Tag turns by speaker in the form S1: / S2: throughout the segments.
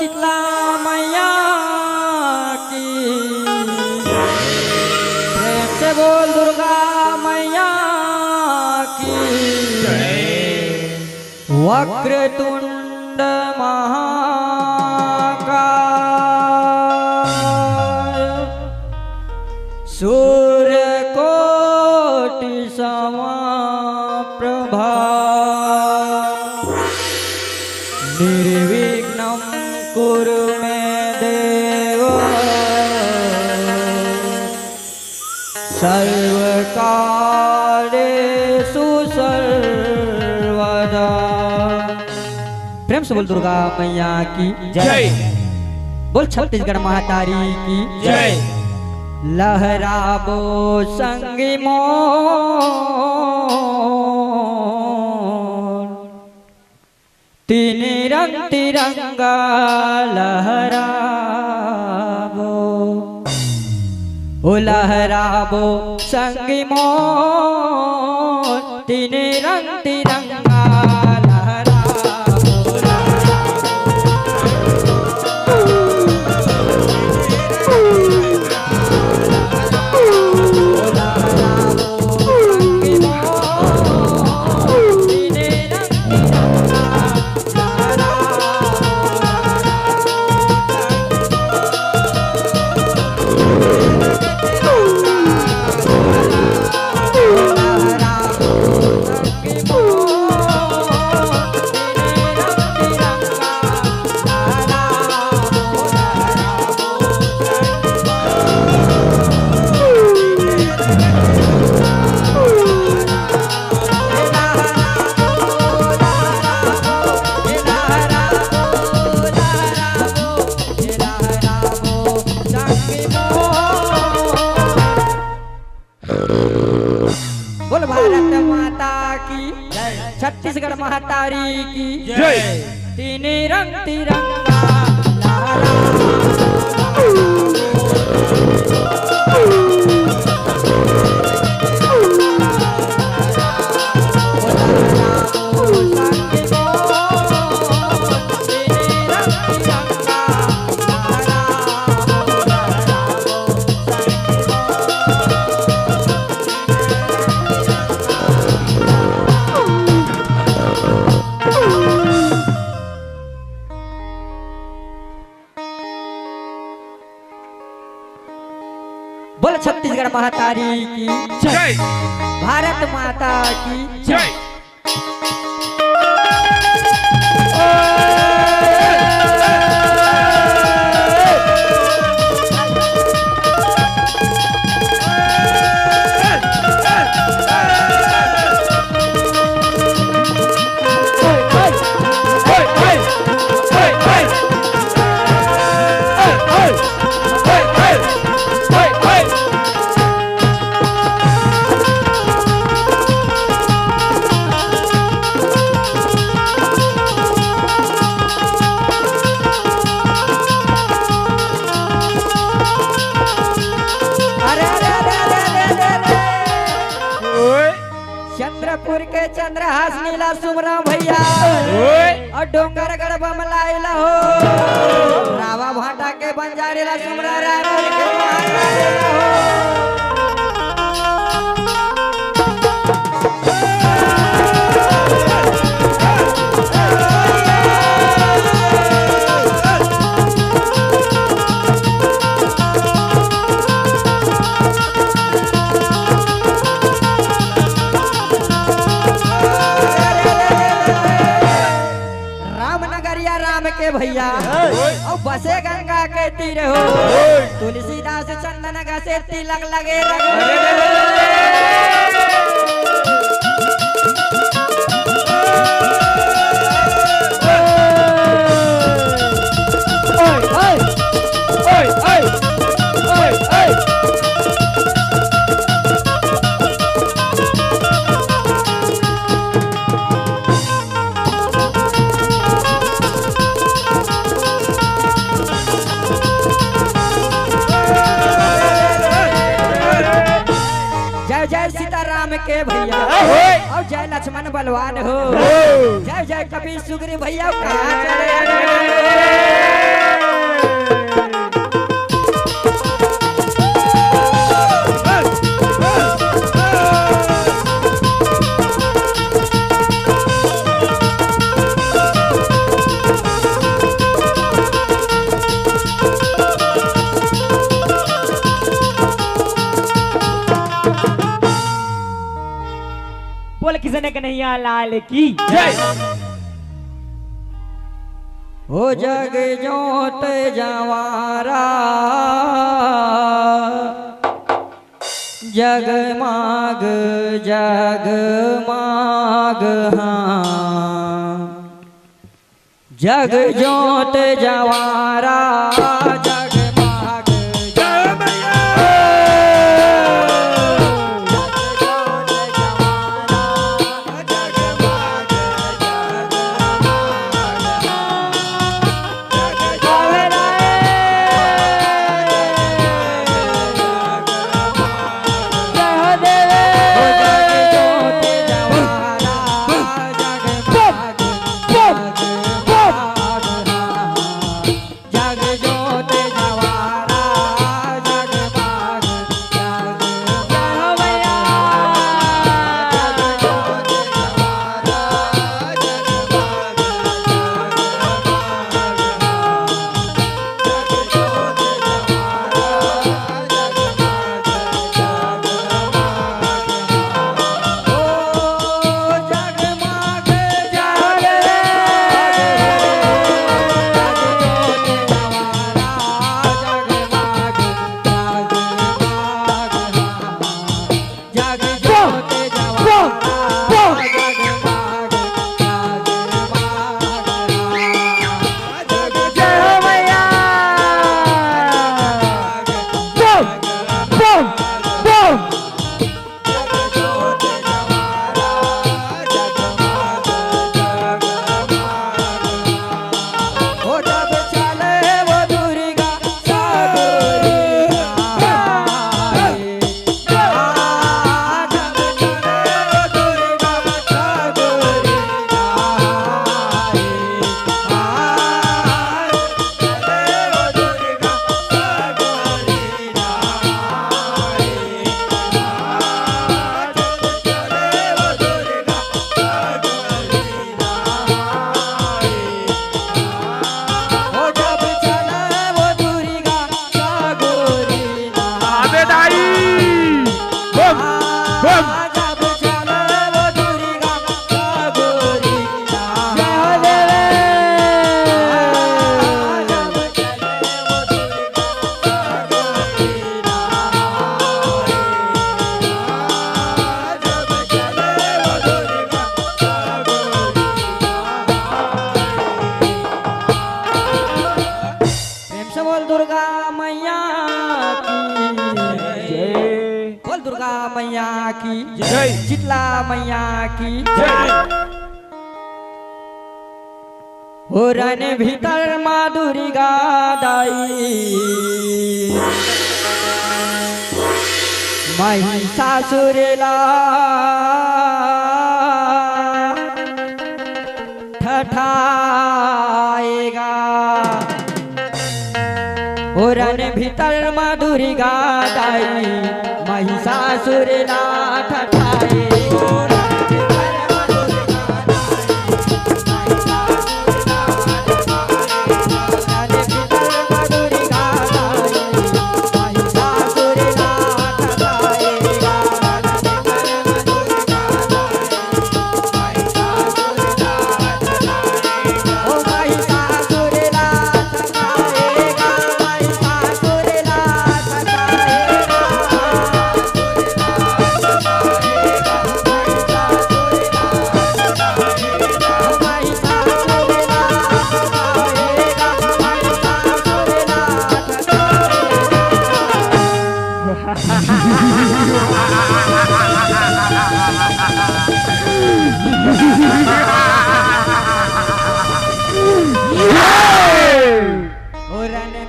S1: शीतला मैया की, प्रेम से बोल दुर्गा मैया की। वक्रतुंड महाकाय, सूर्यकोटि समप्रभा, निर्विघ्नं कुरु मे देव, सर्वकार्येषु सर्वदा। प्रेम से बोल दुर्गा मैया की जय। बोल छत्तीसगढ़ महातारी की जय। लहराबो संगी मोर, तीन रंग तिरंगा लहराबो, ओ लहराबो संगी मोर, तीन रंग तिरंगा छत्तीसगढ़ महातारी की जय। तीन रंग तिरंगा बोल छत्तीसगढ़ महातारी की जय। भारत माता की जय। चंद्रपुर के चंद्रहास नीला सुमरा भैया और डोंगर गढ़ बमलाइला हो, रावा भाटा के बंजारेला सुमरा रायपुर के महाकालेला हो। के भैया और बसे गंगा के तीर हो, तुलसीदास चंदन घसे तिलक लगे सीताराम के भैया और जय लक्ष्मण बलवान हो, जय जय कपी सुग्रीव भैया कहाँ चले।
S2: बोल किसने कन्हैया लाल की जय।
S1: हो जग जोत जवारा जगमाग जगमाग हाँ जग जोत जवारा जगमाग मैया की जय, शीतला मैया की जय। हो रन भीतर माँ दुर्गा दाई महिषासुरला ठठाएगा। हो रन भीतर माँ दुर्गा दाई महिषासुरला ठठाएगा।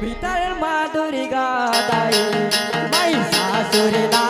S1: भीतर माँ दुर्गा दाई महिषासुरला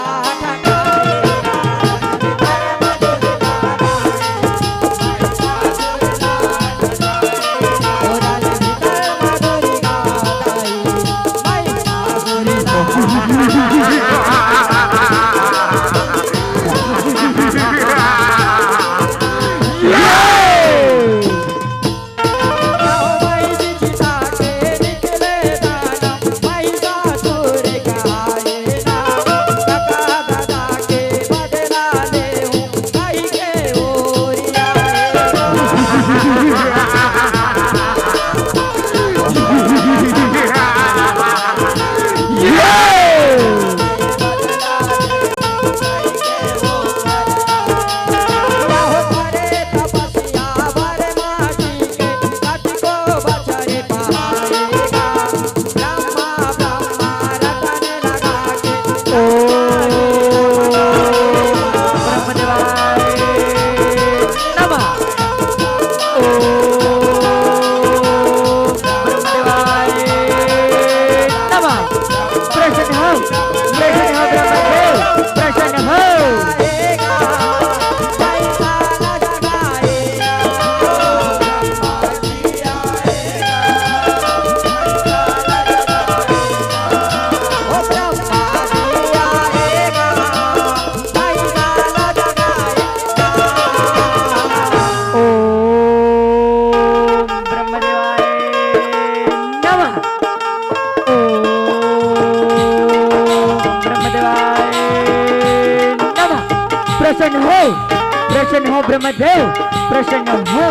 S2: प्रसन्न हो ब्रह्मदेव, प्रसन्न हो।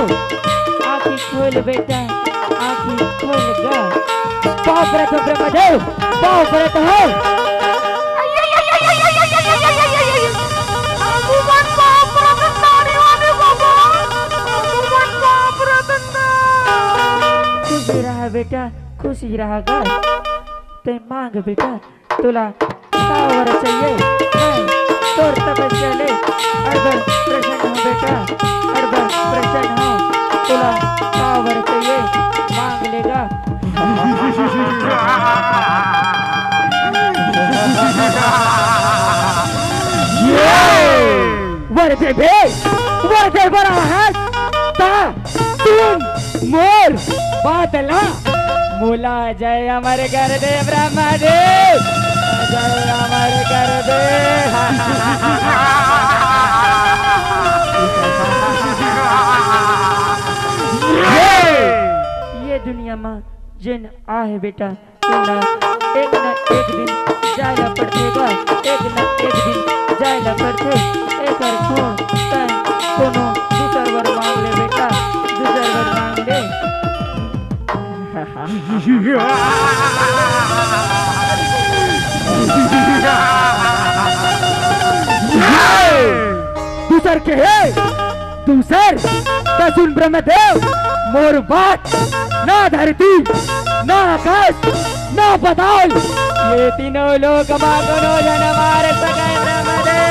S2: आँखें खोल बेटा, आँखें खोल गा। पाँव परत हो ब्रह्मदेव, पाँव परत हो। खुशी रहा बेटा, खुशी रहा गा। ते मांग बेटा, तुला पावर चाहिए, मैं तोर तपस्या ले। अरबर प्रसन्न हो बेटा, अरबर प्रसन्न हो। तुला पावर चाहिए, मांग लेगा। वर्दे बे, वर्दे बड़ा है। ता तुम मोर बादला मोला जय अमर कर दे ब्रह्मदेव, जय अमर कर दे। ये दुनिया में जिन आहे बेटा, एक न एक दिन जायला पड़तेगा, एक न एक दिन जायला पड़ते। एक और कोनो दूसर वर मांग ले बेटा, दूसर वर मांग ले। दूसर के है, दूसर का सुन ब्रह्मदेव। मोर बात ना धरती, ना आकाश, ना पाताल, ये तीनों लोग मानो जन मार सके ब्रह्मदेव।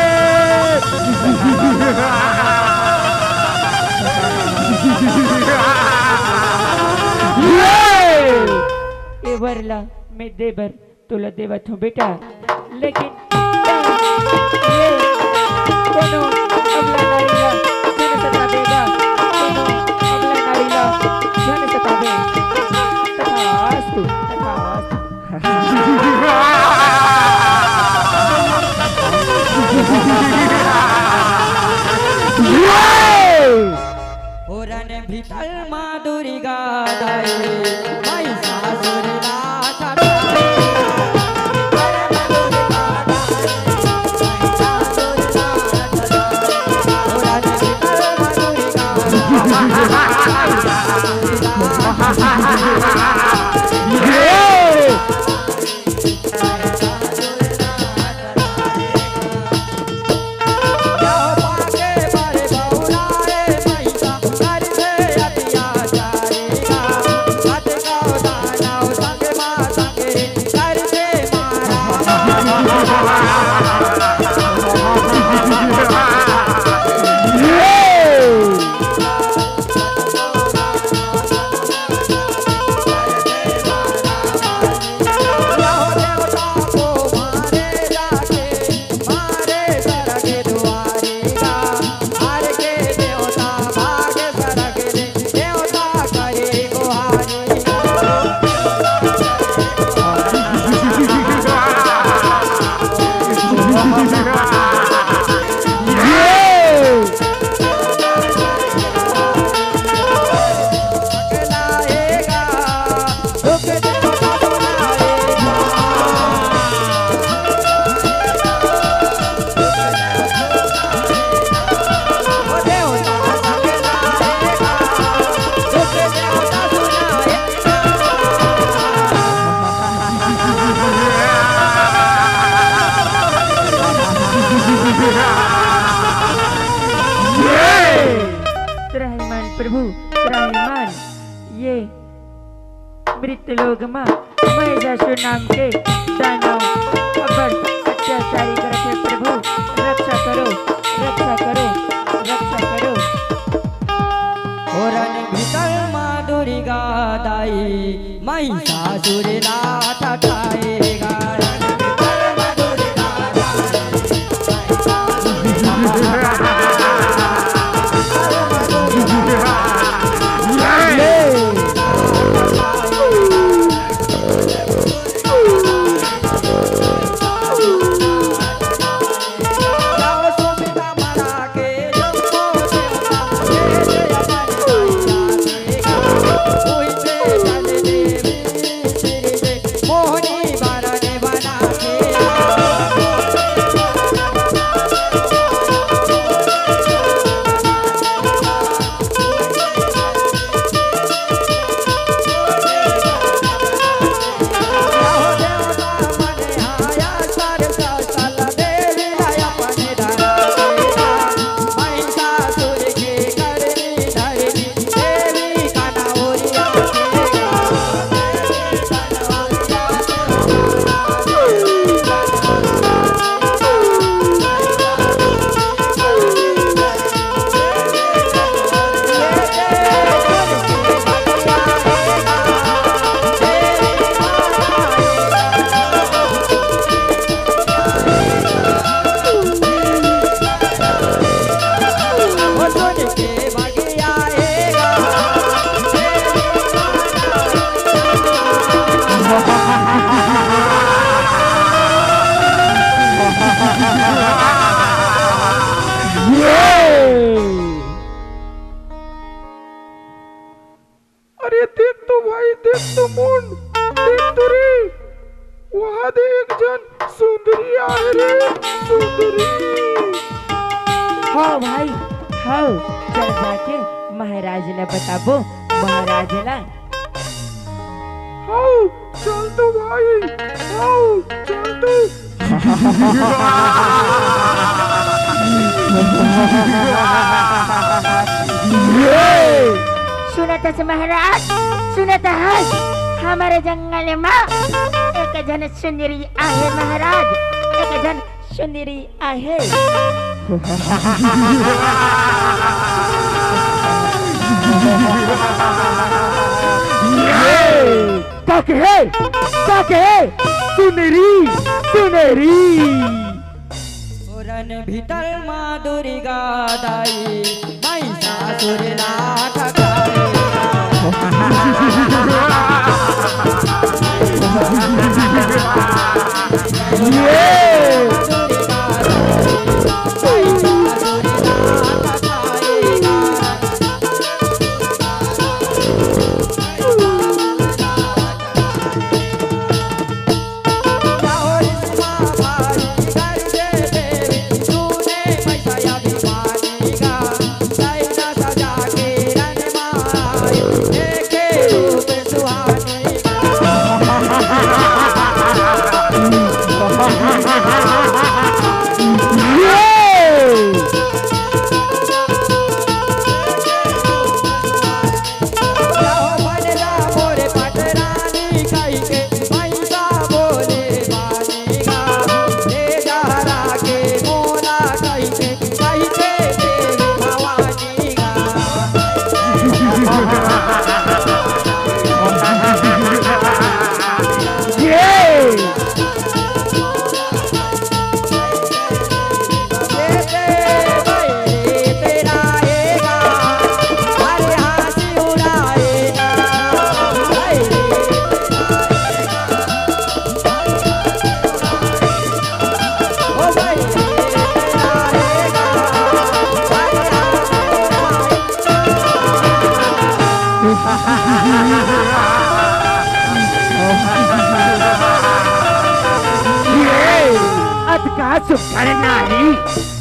S2: ए वरला मैं देवर तुला देवत हूँ बेटा, लेकिन ये कोनो अगला नारीला धन सता देगा, कोनो अगला नारीला धन सता दे। तथास्तु, तथास्तु।
S1: ओरन भीतर माधुरी गादाई, माई सासुर लाथा ताई। ओरन भीतर माधुरी
S2: प्रभु त्राहिमाम। ये मृत लोग माँ महिषासुर नाम के दानव अगर अत्याचारी करते प्रभु, रक्षा करो, रक्षा करो, रक्षा करो।
S1: ओरन भीतर माधुरी गादाई, माई सासुर लाथा ताई। मोहनी बारा
S3: मुंड तुरी वहां दे एक जन सुंदरी आहे रे सुंदरी।
S2: हाँ भाई हाँ, चल जाके महाराज ने बताबो महाराज ला।
S3: हाँ चल तो भाई, हाँ चल तो।
S2: सुनत से महाराज, सुनत है हमारे जंगल में एक जन सुंदरी आहे महाराज, एक जन सुंदरी आहे। काके सुनरी सुनरी
S1: पुरन भीतर माधुरी गादाई महिषासुर लाख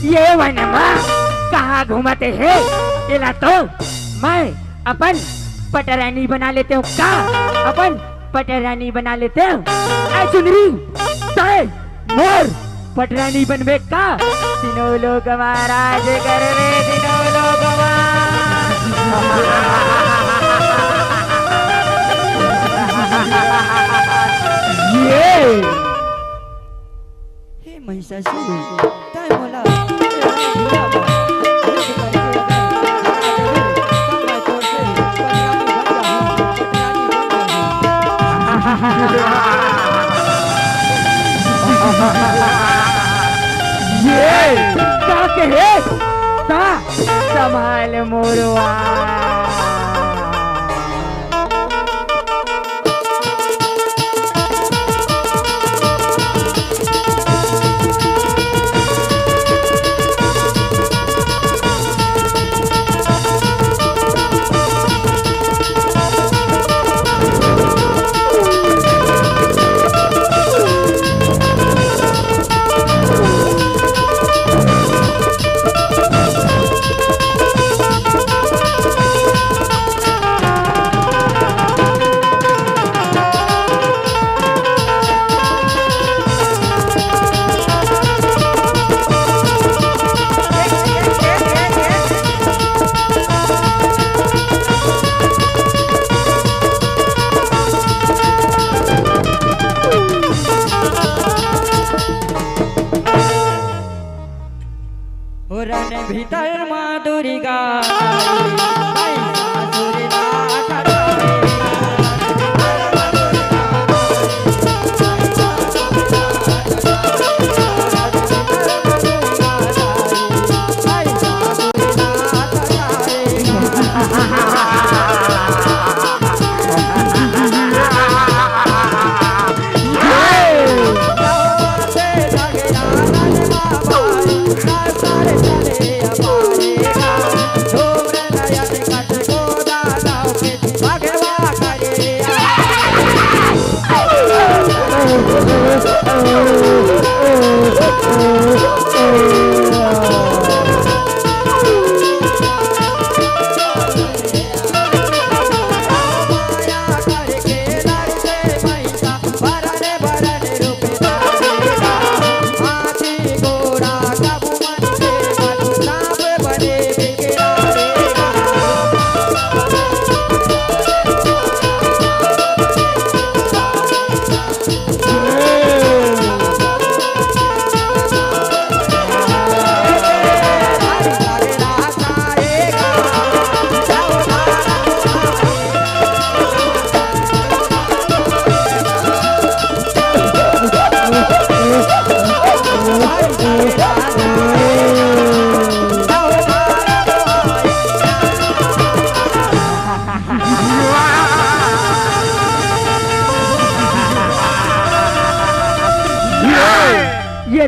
S2: ये वनमा कहाँ घूमते हैं? इला तो मैं अपन पटरानी बना लेते हूँ का, अपन पटरानी बना लेते हूँ। ऐ सुनरी ताए मोर पटरानी बनबे का, तीनों लोग महाराज कर रे, तीनों लोग ये
S1: महिषासुर काय मला दिला बा युद्ध करके अगर तो से
S2: ये क्या कहे ता संभाल मोरवा।
S1: भीतर माधुरी गाई महिषासुर लाख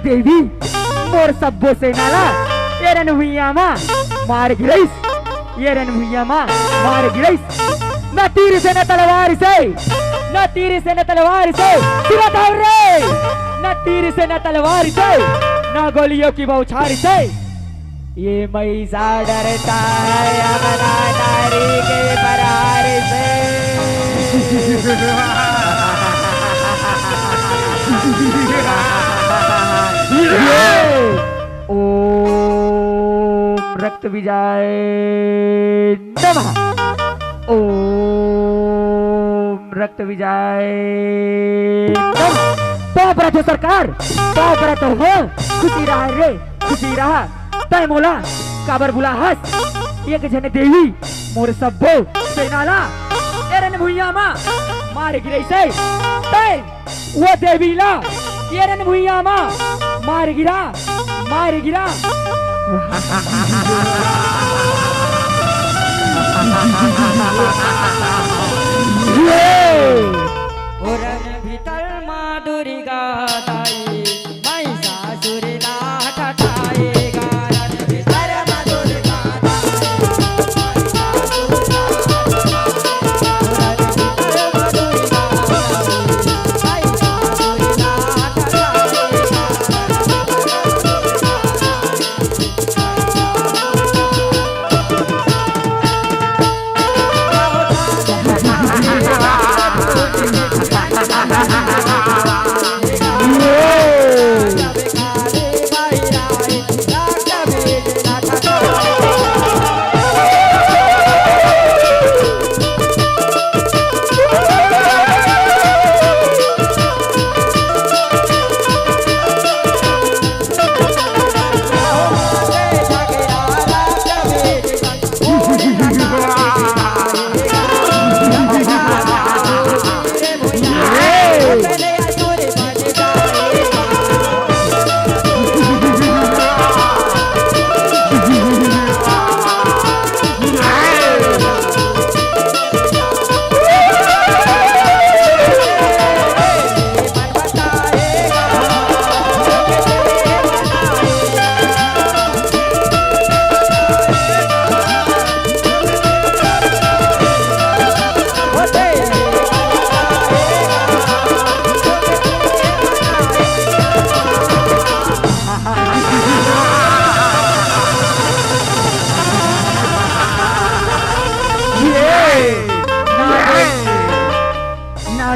S2: देवी मोर सब्बो से नाला ये रन भुइया मा मार गिरैस ये रन भुइया मा मार गिरैस न तीर से न तलवार से न तीर से न तलवार से सिरा धार रे न तीर से न तलवार से न गोलियों की बौछार से ये मैसा डरता है अपना नारी के बरार से ओम रक्त विजय नमः ओम रक्त विजय नमः तो व्रत हो सरकार तो व्रत हो खुशी रहा रे खुशी रहा तय मोला काबर बुला हस एक जन देवी मोर सब्बो सेनाला एरन भुइया मा मार गिरै से तय वो देवी ला एरन भुइया मा मार गिरा
S1: ओरन भीतर माँ दुर्गा दाई महिषासुर लाठ खाएगा रन भीतर माँ दुर्गा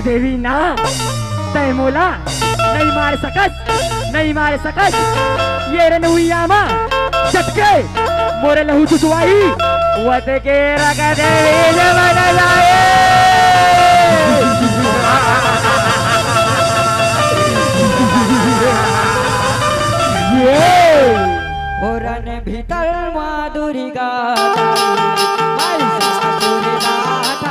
S2: देवी ना तय मोला नहीं मार सकस ये रनुइया मा चटके मोरे लहू चुचवाई वत के रग देवी जवन लाए
S1: ओरन भीतर माँ दुर्गा महिषासुर लाठ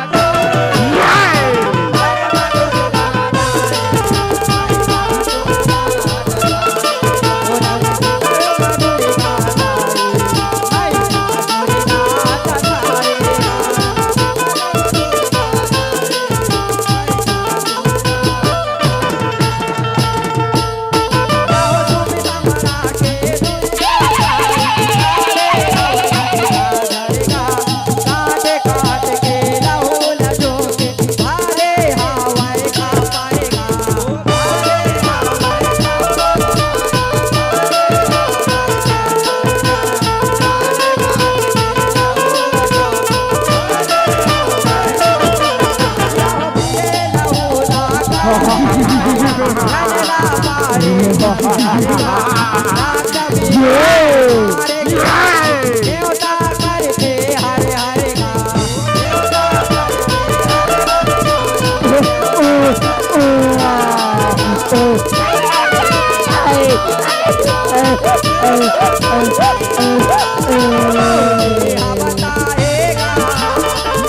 S1: देवता करते हरे हरे बताएगा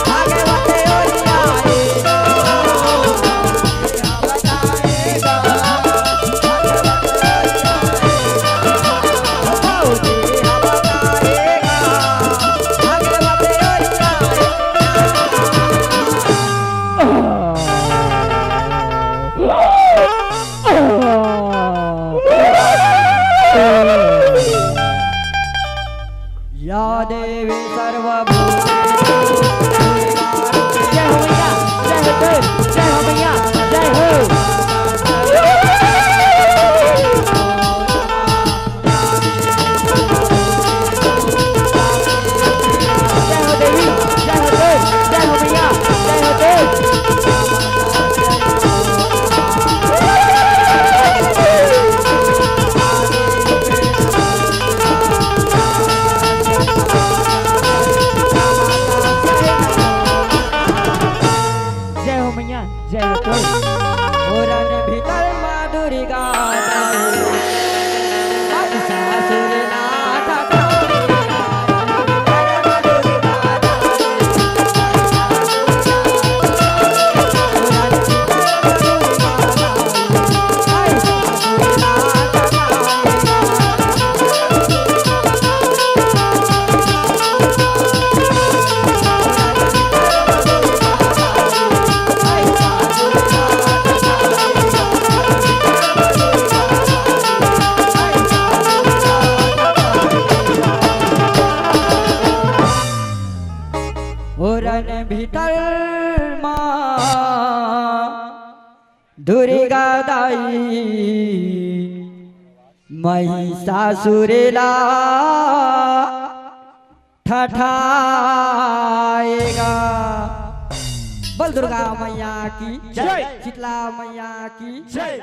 S1: भागवते बताएगा देवी सर्वभूतेषु
S2: जय हो मैया, जय हो देव, जय हो मैया, जय हो। जय हो देवी, जय हो देव, जय हो मैया, जय हो देव। जय हो मैया, जय हो देव।
S1: ओरन भीतर माधुरी गाताई सासुर नाथ ओरन भीतर दुर्गा दाई महिषासुरेला ठठाएगा। बल दुर्गा मैया की जय, शीतला मैया की जय।